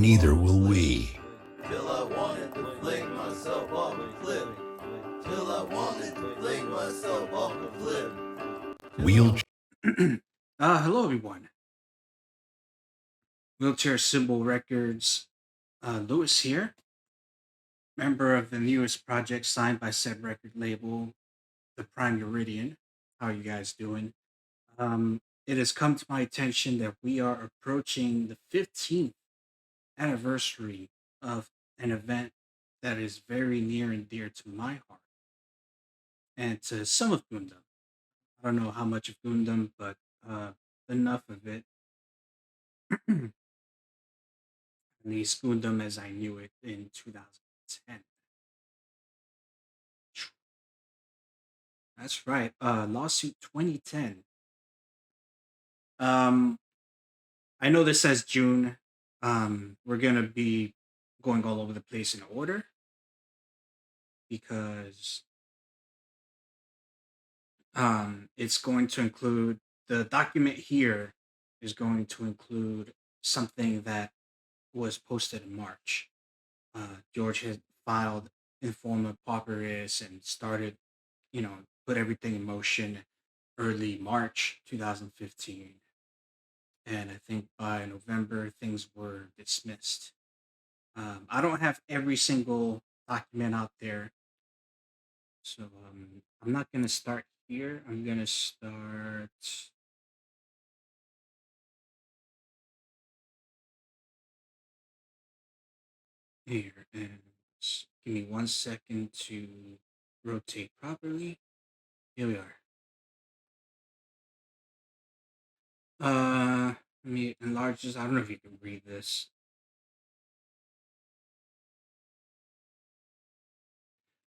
neither will we. Till I wanted to fling myself off a cliff. Till I wanted to fling myself off a cliff. We'll Hello everyone. Wheelchair Symbol Records, Lewis here, member of the newest project signed by said record label, the Prime Meridian. How are you guys doing? It has come to my attention that we are approaching the 15th anniversary of an event that is very near and dear to my heart and to some of Gundam. I don't know how much of Gundam, but enough of it. The Gundam as I knew it in 2010. That's right. Lawsuit 2010. Um, I know this says June. We're gonna be going all over the place in order because it's going to include the document here is going to include something that was posted in March. George had filed informa pauperis and started, put everything in motion early March 2015. And I think by November, things were dismissed. I don't have every single document out there. So I'm not going to start here. I'm going to start here. And give me 1 second to rotate properly. Here we are. Let me enlarge this. I don't know if you can read this.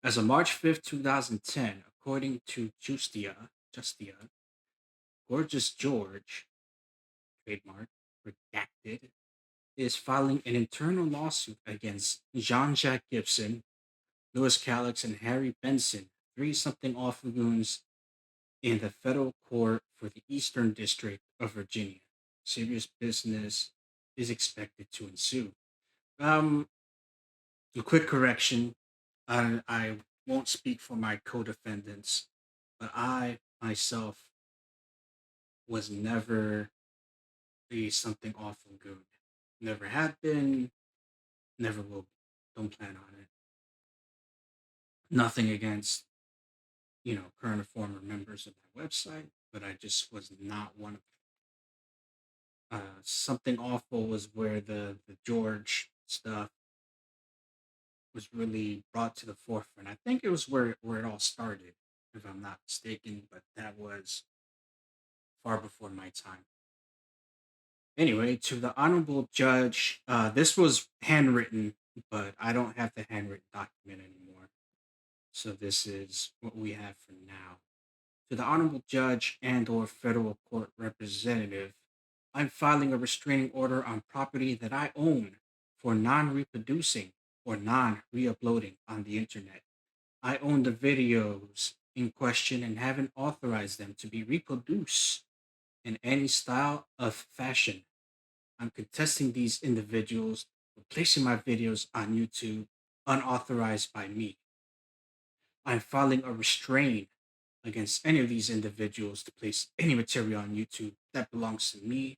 As of March 5th, 2010, according to Justia, Gorgeous George, trademark, redacted, is filing an internal lawsuit against Jean-Jacques Gibson, Louis Calix, and Harry Benson, three something awful goons, in the federal court for the Eastern District of Virginia. Serious business is expected to ensue. A quick correction. I won't speak for my co-defendants, but I myself was never a something awful goon. Never have been, never will be. Don't plan on it. Nothing against, current or former members of that website, but I just was not one of them. Something awful was where the George stuff was really brought to the forefront. I think it was where it all started, if I'm not mistaken, but that was far before my time. Anyway, to the honorable judge, this was handwritten, but I don't have the handwritten document anymore. So this is what we have for now. To the honorable judge and or federal court representative, I'm filing a restraining order on property that I own for non-reproducing or non-re-uploading on the internet. I own the videos in question and haven't authorized them to be reproduced in any style of fashion. I'm contesting these individuals for placing my videos on YouTube unauthorized by me. I'm filing a restraint against any of these individuals to place any material on YouTube that belongs to me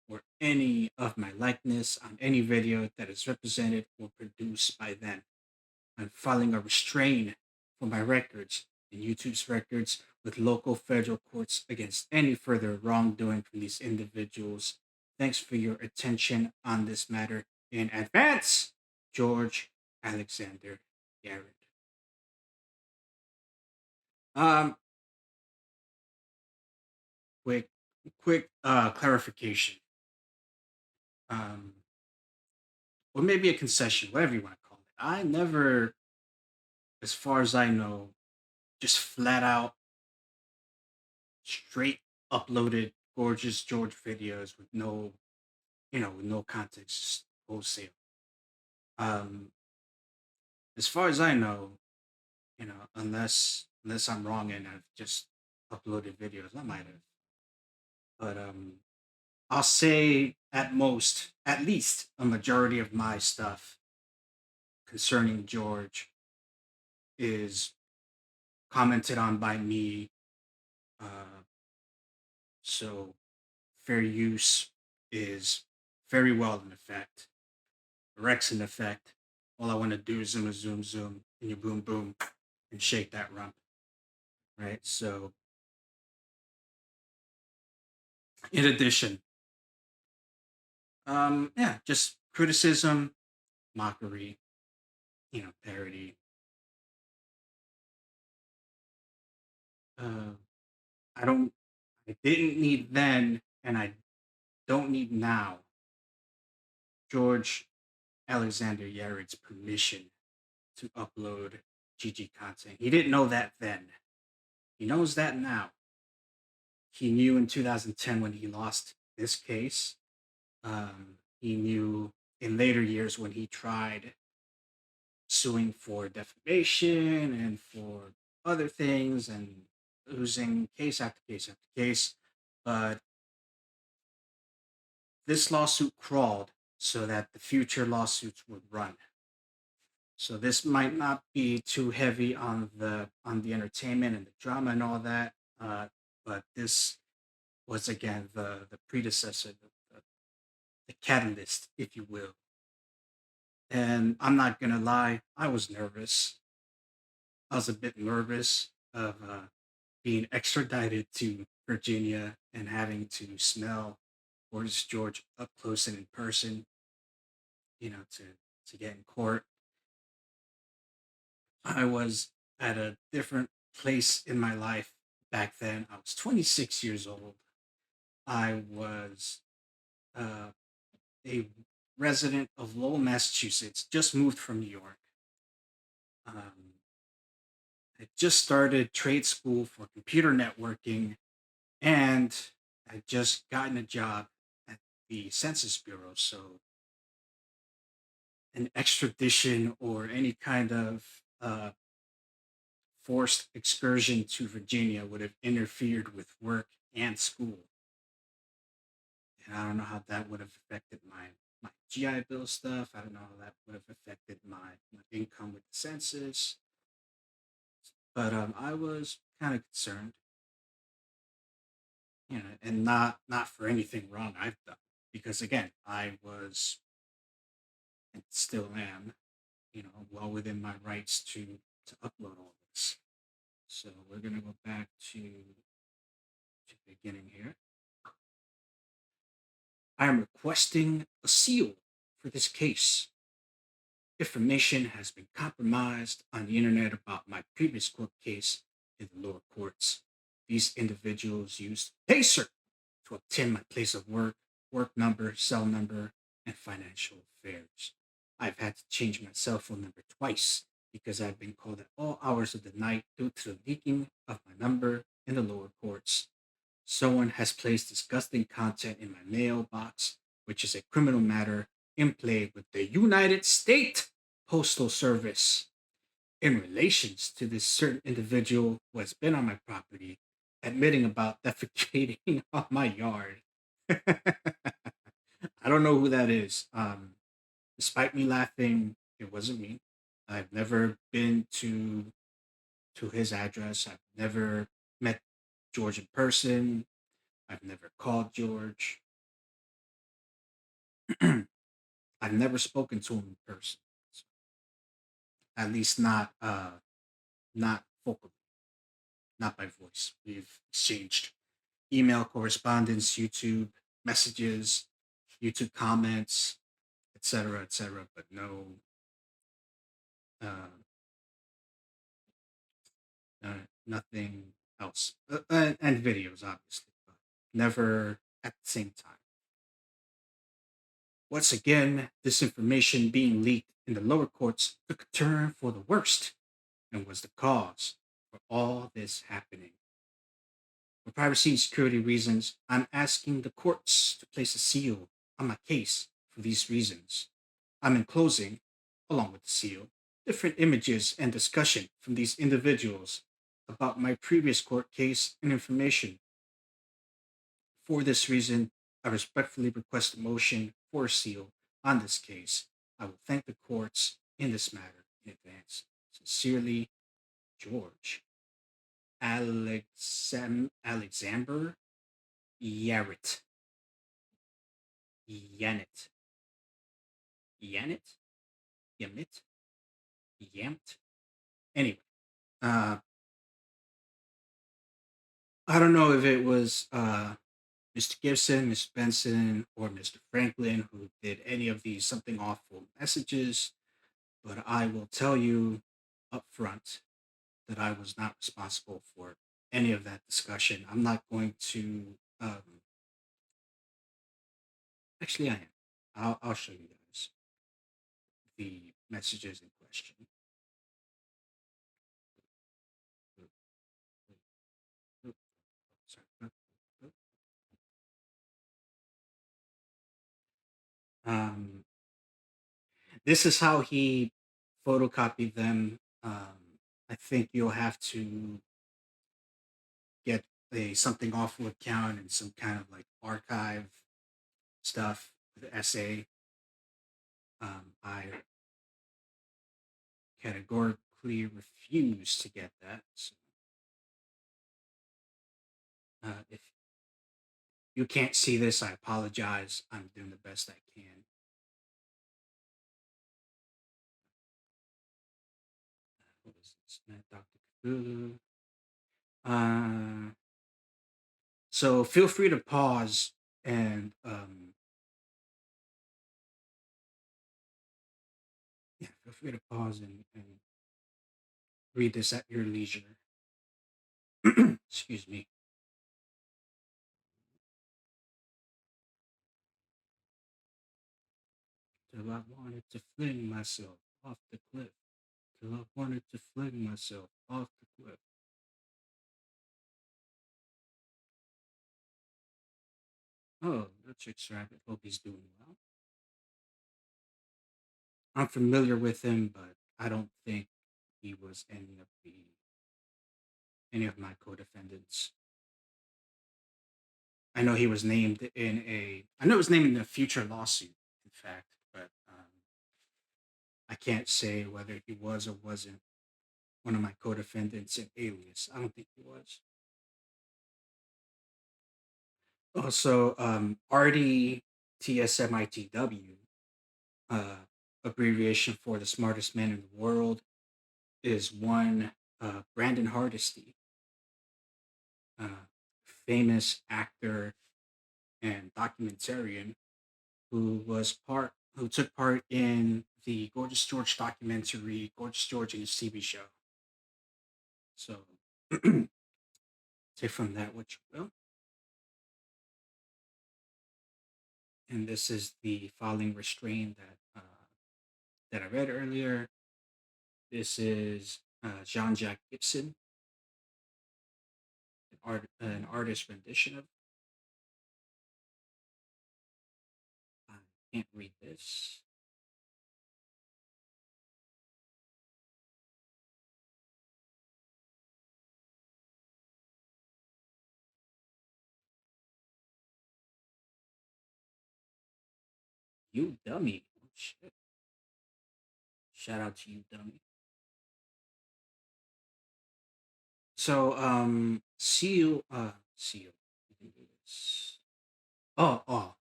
or any of my likeness on any video that is represented or produced by them. I'm filing a restraint for my records and YouTube's records with local federal courts against any further wrongdoing from these individuals. Thanks for your attention on this matter in advance, George Alexander Garrett. Um, quick clarification. Um, or maybe a concession, whatever you want to call it. I never, as far as I know, just flat out straight uploaded gorgeous George videos with no, with no context, just wholesale. Um, as far as I know, unless I'm wrong and I've just uploaded videos, I might have, but I'll say at most, at least a majority of my stuff concerning George is commented on by me. Uh, so fair use is very well in effect. Rex in effect. All I want to do is zoom, zoom, zoom, and you boom, boom, and shake that rump, right? So, in addition, yeah, just criticism, mockery, parody. Uh, I don't, I didn't need then, and I don't need now George Alexander Yared's permission to upload GG content. He didn't know that then. He knows that now. He knew in 2010 when he lost this case. He knew in later years when he tried suing for defamation and for other things and losing case after case after case. But this lawsuit crawled so that the future lawsuits would run. So this might not be too heavy on the entertainment and the drama and all that, but this was again the predecessor, the catalyst, if you will. And I'm not gonna lie, I was nervous. I was a bit nervous of being extradited to Virginia and having to smell Boris George up close and in person, to get in court. I was at a different place in my life back then. I was 26 years old. I was uh, a resident of Lowell, Massachusetts, just moved from New York. Um, I just started trade school for computer networking, and I just gotten a job at the Census Bureau. So an extradition or any kind of forced excursion to Virginia would have interfered with work and school. And I don't know how that would have affected my GI Bill stuff. I don't know how that would have affected my income with the census. But I was kind of concerned, and not for anything wrong I've done, because again, I was and still am, well within my rights to upload all this. So we're gonna go back to the beginning here. I am requesting a seal for this case. Information has been compromised on the internet about my previous court case in the lower courts. These individuals used Pacer to obtain my place of work number, cell number, and financial affairs. I've had to change my cell phone number twice because I've been called at all hours of the night due to the leaking of my number in the lower courts. Someone has placed disgusting content in my mailbox, which is a criminal matter in play with the United States Postal Service in relations to this certain individual who has been on my property, admitting about defecating on my yard. I don't know who that is. Despite me laughing, it wasn't me. I've never been to his address. I've never met George in person. I've never called George. I've never spoken to him in person. So, at least not vocally, not by voice. We've exchanged email correspondence, YouTube messages, YouTube comments, etc., but no uh, nothing else. And videos, obviously, but never at the same time. Once again, this information being leaked in the lower courts took a turn for the worst and was the cause for all this happening. For privacy and security reasons, I'm asking the courts to place a seal on my case for these reasons. I'm enclosing, along with the seal, different images and discussion from these individuals about my previous court case and information. For this reason, I respectfully request a motion for seal on this case. I will thank the courts in this matter in advance. Sincerely, George Alexander Yaret. Yanit. Yanit? Yamit? Yamt? Anyway, uh, I don't know if it was Mr. Gibson, Mr. Benson, or Mr. Franklin who did any of these something awful messages, but I will tell you up front that I was not responsible for any of that discussion. I'm not going to. Actually, I am. I'll show you guys the messages in question. Sorry. Um, this is how he photocopied them. I think you'll have to get a something awful account and some kind of like archive stuff with the essay. I categorically refuse to get that. So, if you can't see this, I apologize. I'm doing the best I can. What is this? Dr. Cthulhu. So feel free to pause and yeah, feel free to pause and read this at your leisure. Excuse me. Till I wanted to fling myself off the cliff. Till I wanted to fling myself off the cliff. Oh, that's Chick's Rabbit. Hope he's doing well. I'm familiar with him, but I don't think he was any of my co-defendants. I know he was named in a. I know it was named in a future lawsuit, in fact, but I can't say whether he was or wasn't one of my co-defendants in Alias. I don't think he was. Also, RDTSMITW, uh, abbreviation for the smartest man in the world, is one Brandon Hardesty, uh, famous actor and documentarian who took part in the Gorgeous George documentary Gorgeous George and his TV show. So take from that what you will. And this is the filing restraint that I read earlier. This is Jean-Jacques Gibson, an artist rendition of. I can't read this. You dummy! Oh, shit! Shout out to you, dummy. So, Seal. You can do this.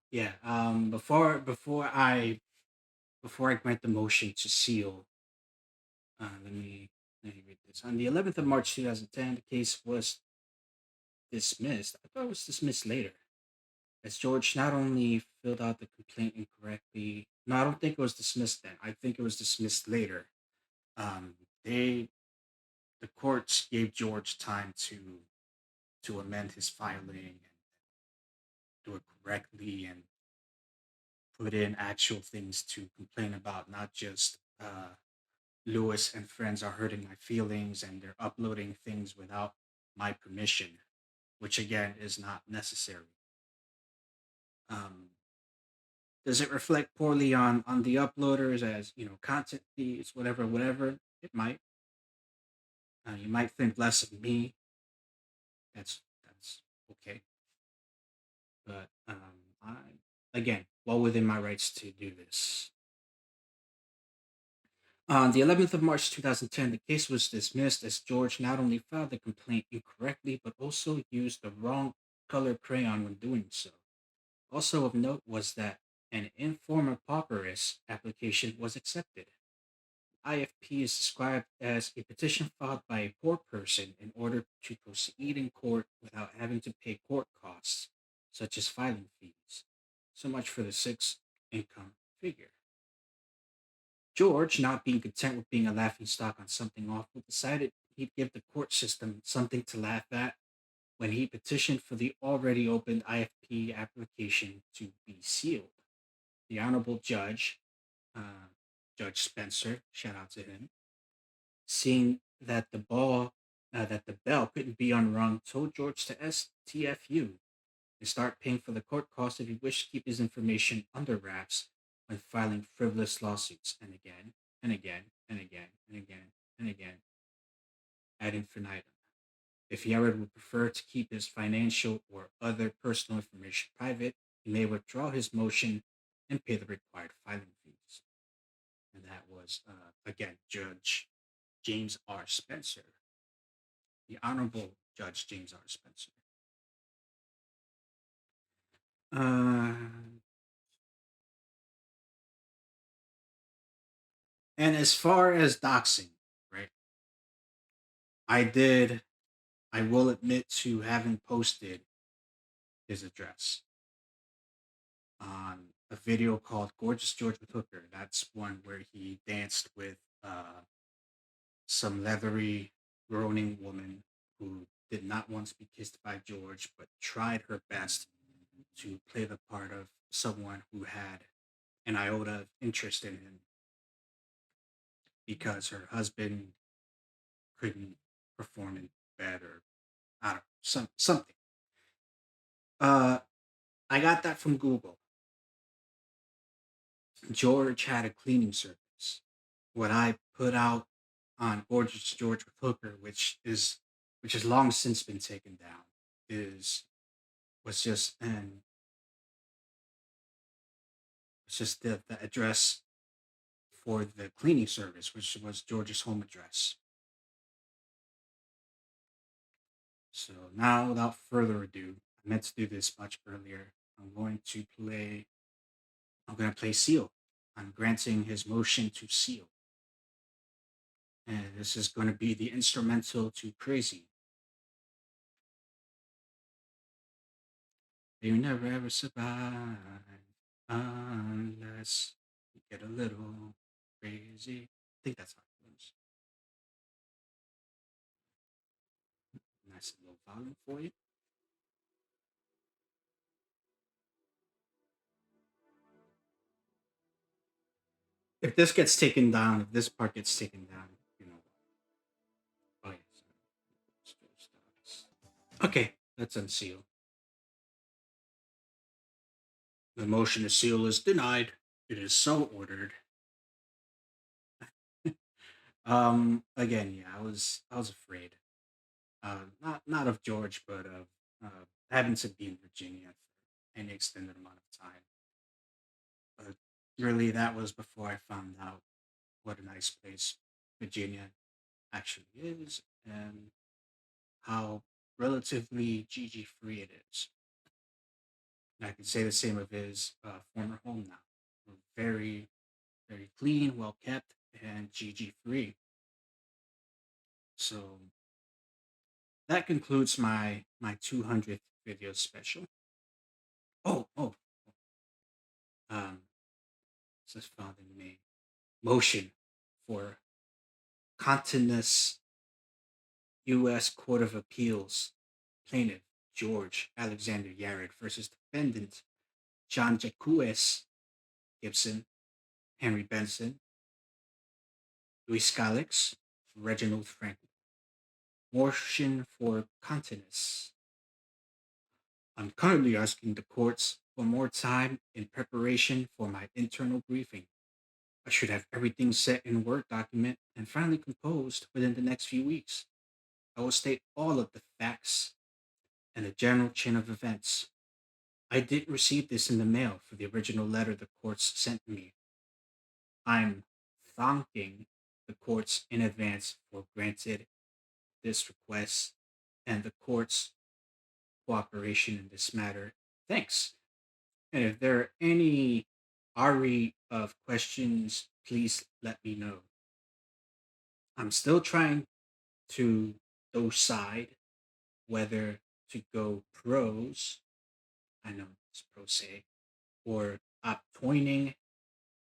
Yeah. Before I grant the motion to seal, let me read this. On the 11th of March 2010, the case was dismissed. I thought it was dismissed later, as George not only filled out the complaint incorrectly. No, I don't think it was dismissed then. I think it was dismissed later. Um, they the courts gave George time to amend his filing and do it correctly and put in actual things to complain about, not just Lewis and friends are hurting my feelings and they're uploading things without my permission, which again is not necessary. Um, does it reflect poorly on the uploaders as content thieves, whatever? It might. You might think less of me. That's okay. But I, again, well within my rights to do this. On the 11th of March 2010, the case was dismissed as George not only filed the complaint incorrectly, but also used the wrong color crayon when doing so. Also of note was that an informa pauperis application was accepted. IFP is described as a petition filed by a poor person in order to proceed in court without having to pay court costs, such as filing fees. So much for the six income figure. George, not being content with being a laughingstock on something awful, decided he'd give the court system something to laugh at when he petitioned for the already opened IFP application to be sealed. The Honorable Judge, uh, Judge Spencer, shout out to him, seeing that the bell couldn't be unrung, told George to STFU and start paying for the court costs if he wished to keep his information under wraps when filing frivolous lawsuits, and again, and again, and again, and again, and again, ad infinitum. If he ever would prefer to keep his financial or other personal information private, he may withdraw his motion and pay the required filing fees. And that was, again, Judge James R. Spencer, the Honorable Judge James R. Spencer. Uh, and as far as doxing, right, I did, I will admit to having posted his address on a video called Gorgeous George with Hooker. That's one where he danced with some leathery, groaning woman who did not want to be kissed by George, but tried her best to play the part of someone who had an iota of interest in him because her husband couldn't perform in bed, or I don't know, something. Uh, I got that from Google. George had a cleaning service. What I put out on Gorgeous George with Hooker, which is long since been taken down, is was just an it's just the address for the cleaning service, which was George's home address. So now, without further ado, I meant to do this much earlier. I'm going to play Seal. I'm granting his motion to seal. And this is going to be the instrumental to Crazy. You never ever survive unless you get a little crazy. I think that's how it goes. Nice little volume for you. If this gets taken down, if this part gets taken down, you know. Oh, yeah. Okay, let's unseal. The motion to seal is denied. It is so ordered. Again, yeah, I was afraid. Not of George, but of having to be in Virginia for any extended amount of time. But really, that was before I found out what a nice place Virginia actually is and how relatively GG free it is. And I can say the same of his former home now. We're very, very clean, well kept, and GG free. So that concludes my 200th video special. Oh, um, this found in the motion for Continus U.S. Court of Appeals plaintiff George Alexander Yared versus defendant John Jacques Gibson, Henry Benson, Louis Scalix, Reginald Franklin. Motion for Continus. I'm currently asking the courts for more time in preparation for my internal briefing. I should have everything set in Word document and finally composed within the next few weeks. I will state all of the facts and the general chain of events. I did receive this in the mail for the original letter the courts sent me. I'm thanking the courts in advance for granted this request and the court's cooperation in this matter. Thanks. And if there are any Ari of questions, please let me know. I'm still trying to decide whether to go pros, I know it's pro se, or appointing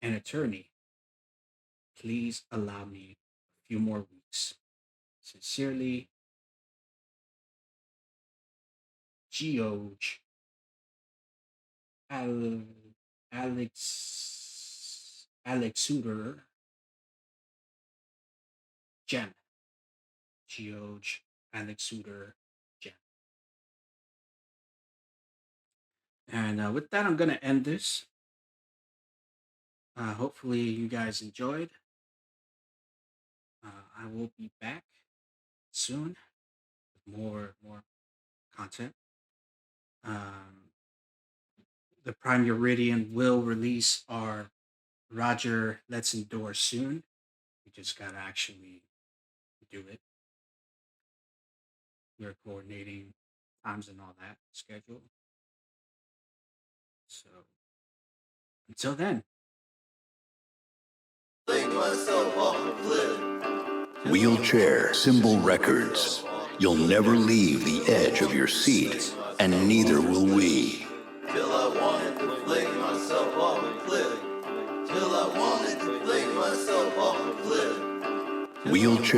an attorney. Please allow me a few more weeks. Sincerely, George Al- Alexuder Gem. George Alexuder Gem. And with that, I'm going to end this. Hopefully, you guys enjoyed. I will be back soon with more content. The Prime Meridian will release our Roger Let's Endure soon. We just gotta actually do it. We're coordinating times and all that schedule. So until then. Fling myself off a cliff. Wheelchair Symbol Records. You'll never leave the edge of your seat, and neither will we. Till I wanted to fling myself off a cliff. Till I wanted to fling myself off a cliff. Wheelchair